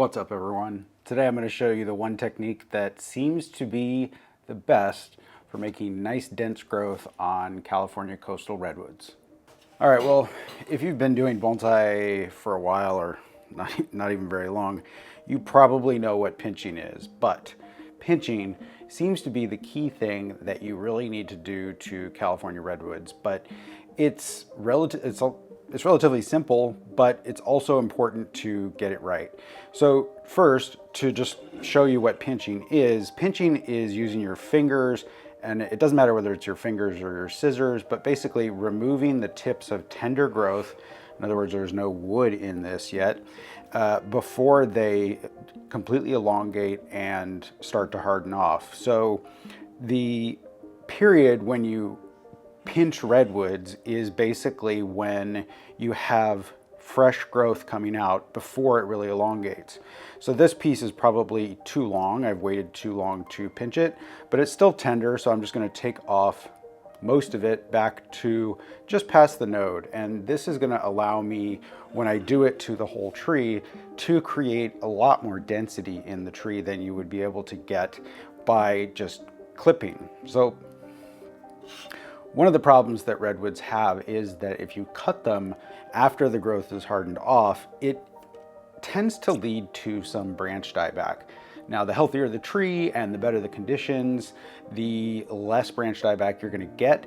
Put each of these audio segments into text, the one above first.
What's up, everyone? Today I'm going to show you the one technique that seems to be the best for making nice dense growth on California coastal redwoods. All right, well, if you've been doing bonsai for a while or not even very long, you probably know what pinching is, but pinching seems to be the key thing that you really need to do to California redwoods, but it's relatively simple, but it's also important to get it right. So first, to just show you what pinching is using your fingers, and it doesn't matter whether it's your fingers or your scissors, but basically removing the tips of tender growth. In other words, there's no wood in this yet, before they completely elongate and start to harden off. So the period when you pinch redwoods is basically when you have fresh growth coming out before it really elongates. So this piece is probably too long. I've waited too long to pinch it, but it's still tender, so I'm just going to take off most of it back to just past the node. And this is going to allow me, when I do it to the whole tree, to create a lot more density in the tree than you would be able to get by just clipping. So one of the problems that redwoods have is that if you cut them after the growth is hardened off, it tends to lead to some branch dieback. Now, the healthier the tree and the better the conditions, the less branch dieback you're going to get,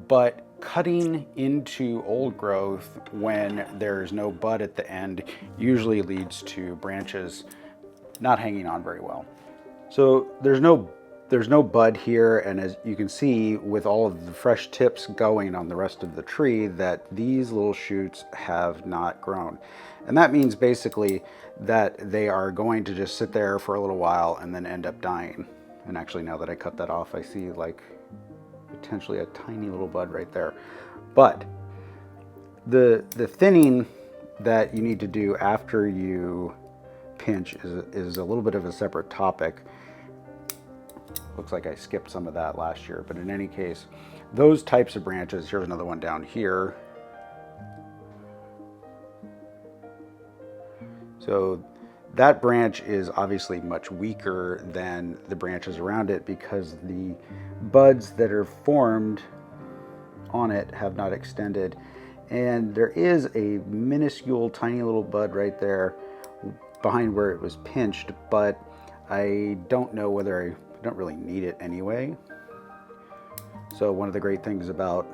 but cutting into old growth when there's no bud at the end usually leads to branches not hanging on very well. So there's no bud here, and as you can see with all of the fresh tips going on the rest of the tree, that these little shoots have not grown. And that means basically that they are going to just sit there for a little while and then end up dying. And actually, now that I cut that off, I see like potentially a tiny little bud right there. But the thinning that you need to do after you pinch is a little bit of a separate topic. Looks like I skipped some of that last year, but in any case, those types of branches, here's another one down here. So that branch is obviously much weaker than the branches around it because the buds that are formed on it have not extended. And there is a minuscule tiny little bud right there behind where it was pinched, but I don't know whether I don't really need it anyway. So one of the great things about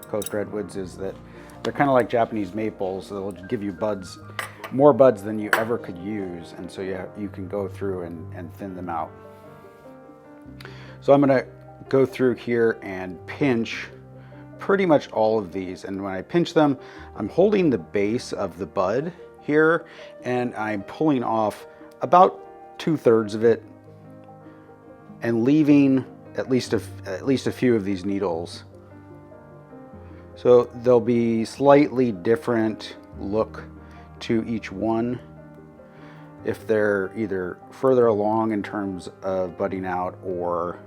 coast redwoods is that they're kind of like Japanese maples. They'll give you buds, more buds than you ever could use, and so you can go through and thin them out. So I'm going to go through here and pinch pretty much all of these, and when I pinch them, I'm holding the base of the bud here, and I'm pulling off about 2/3 of it and leaving at least a few of these needles. So there'll be slightly different look to each one if they're either further along in terms of budding out or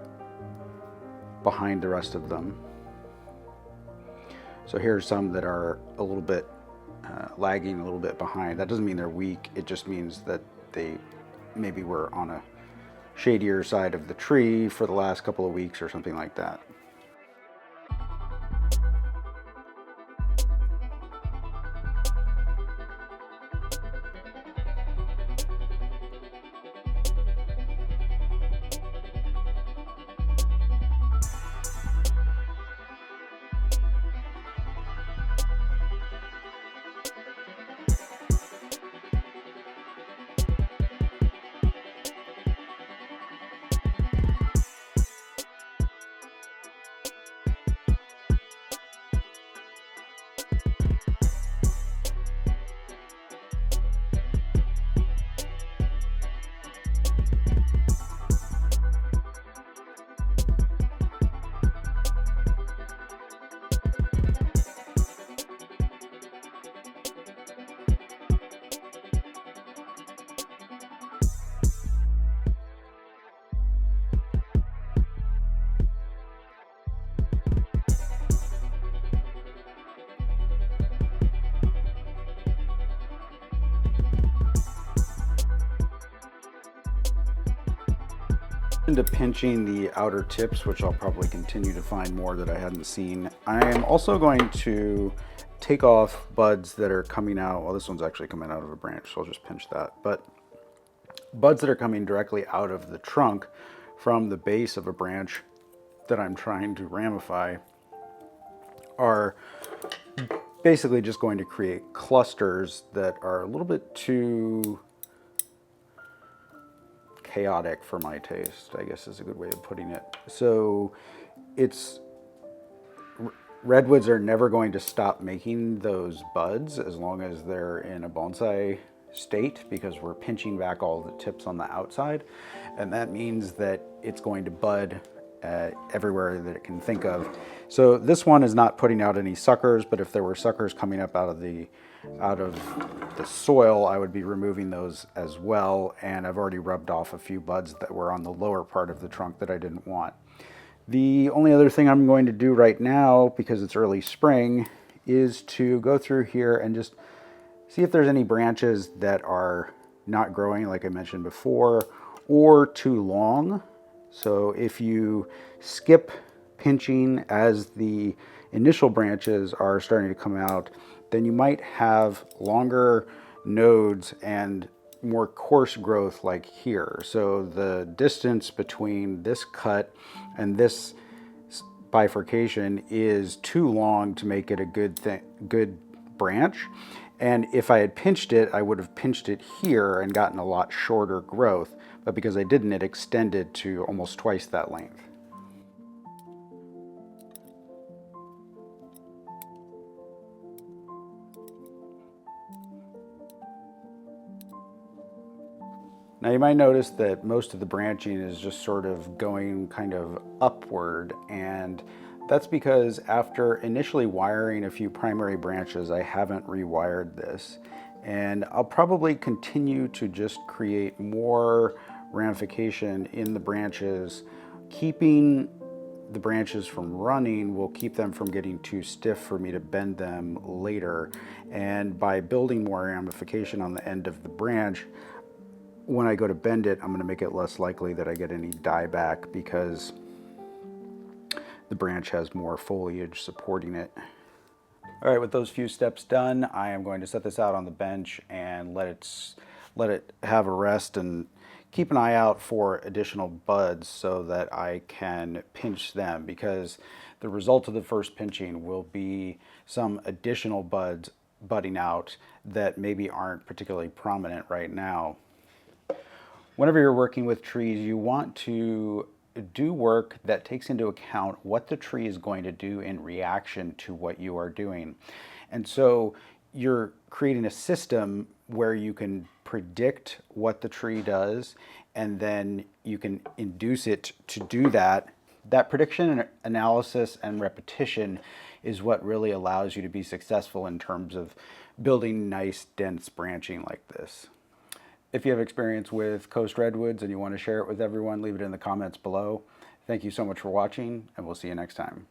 behind the rest of them. So here's some that are a little bit lagging, a little bit behind. That doesn't mean they're weak, it just means that they maybe were on a shadier side of the tree for the last couple of weeks or something like that. Into pinching the outer tips, which I'll probably continue to find more that I hadn't seen. I am also going to take off buds that are coming out. Well, this one's actually coming out of a branch, so I'll just pinch that. But buds that are coming directly out of the trunk from the base of a branch that I'm trying to ramify are basically just going to create clusters that are a little bit too chaotic for my taste, I guess is a good way of putting it. So redwoods are never going to stop making those buds as long as they're in a bonsai state, because we're pinching back all the tips on the outside, and that means that it's going to bud everywhere that it can think of. So this one is not putting out any suckers, but if there were suckers coming up out of the soil, I would be removing those as well, and I've already rubbed off a few buds that were on the lower part of the trunk that I didn't want. The only other thing I'm going to do right now, because it's early spring, is to go through here and just see if there's any branches that are not growing, like I mentioned before, or too long. So if you skip pinching as the initial branches are starting to come out, then you might have longer nodes and more coarse growth like here. So the distance between this cut and this bifurcation is too long to make it a good branch. And if I had pinched it, I would have pinched it here and gotten a lot shorter growth. But because I didn't, it extended to almost twice that length. Now you might notice that most of the branching is just sort of going kind of upward, and that's because after initially wiring a few primary branches, I haven't rewired this. And I'll probably continue to just create more ramification in the branches. Keeping the branches from running will keep them from getting too stiff for me to bend them later. And by building more ramification on the end of the branch, when I go to bend it, I'm going to make it less likely that I get any dieback because the branch has more foliage supporting it. All right, with those few steps done, I am going to set this out on the bench and let it have a rest, and keep an eye out for additional buds so that I can pinch them, because the result of the first pinching will be some additional buds budding out that maybe aren't particularly prominent right now. Whenever you're working with trees, you want to do work that takes into account what the tree is going to do in reaction to what you are doing. And so you're creating a system where you can predict what the tree does, and then you can induce it to do that. That prediction, analysis, and repetition is what really allows you to be successful in terms of building nice, dense branching like this. If you have experience with Coast Redwoods and you want to share it with everyone, leave it in the comments below. Thank you so much for watching, and we'll see you next time.